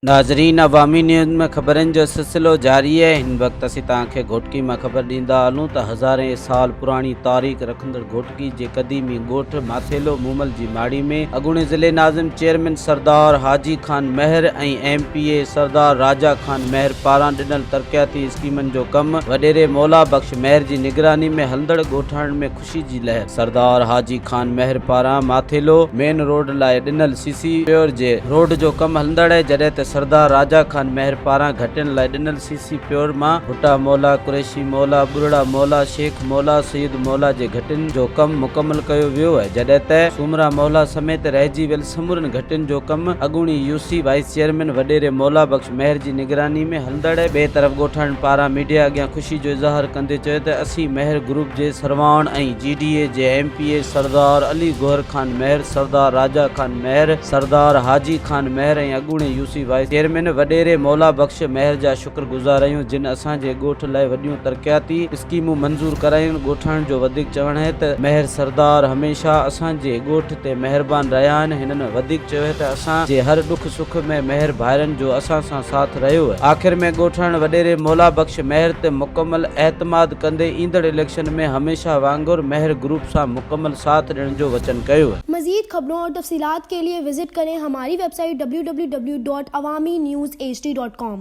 नाज़रीन, अवामी न्यूज़ में ख़बरनि जो सिलसिलो जारी है। हिन वक्त असीं तव्हांखे घोटकी में ख़बर ॾींदा हलूं त हज़ारें साल पुरानी तारीख़ रखंदड़ घोटकी जे क़दीमी ॻोठ माथेलो मूमल जी माड़ी में अॻूणे ज़िले नाज़िम चेयरमैन सरदार हाजी खान महर ऐं MPA सरदार राजा खान महर पारां ॾिनल तरक़ियाती स्कीमनि जो कमु वॾेरे मौला बख़्श महर जी निगरानी में हलंदड़ ॻोठाणनि में ख़ुशी जी लहर। सरदार हाजी खान महर पारां माथेलो मेन रोड लाइ ॾिनल CC प्योर जे रोड जो कमु हलंदड़ आहे, जॾहिं त सरदार राजा खान महर पारां घटियन लाइ ॾिनल CC प्योर मां भुट्टा मौला, कुरैशी मौला, बुरड़ा मौला, शेख मौला, सईद मौला जे घटिन जो कमु मुकमल कयो वियो आहे, जॾहिं त सूमरा मौला समेत रहिजी वियल समूरनि घटिन जो कमु अॻूणी UC वाइस चेयरमैन वॾेरे मौला बख़्श महर जी निगरानी में हलंदड़ आहे। ॿिए तरफ़ ॻोठाणनि पारां मीडिया अॻियां ख़ुशी जो इज़हार कंदे चयो त असीं महर ग्रुप जे सरवाण ऐं GDA जे MPA सरदार अली गौहर खान महर, सरदार राजा खान महर, सरदार हाजी खान महर ऐं अॻूणे UC वाइस चेयरमैन वॾेरे मौला बख़्श महर जा शुक्रगुज़ार आहियूं, जिन असांजे ॻोठ लाइ वॾियूं तरक़ियाती स्कीमूं मंज़ूर करायूं। ॻोठाणनि जो वधीक चवणु आहे त महर सरदार हमेशह असांजे ॻोठ ते महिरबान रहिया आहिनि। हिननि वधीक चयो आहे त असांजे हर ॾुख सुख में महर भाइरनि जो असां सां साथ रहियो आहे। आख़िर में ॻोठाणनि वॾेरे मौला बख़्श महर ते मुकमल एतमाद कंदे ईंदड़ इलेक्शन में हमेशह वांगुरु महर ग्रुप सां मुकमल साथ ॾियण जो वचन कयो है। मज़ीद खबरों और तफसीलात के लिए विजिट करें हमारी वेबसाइट www.awamiNewsHD.com।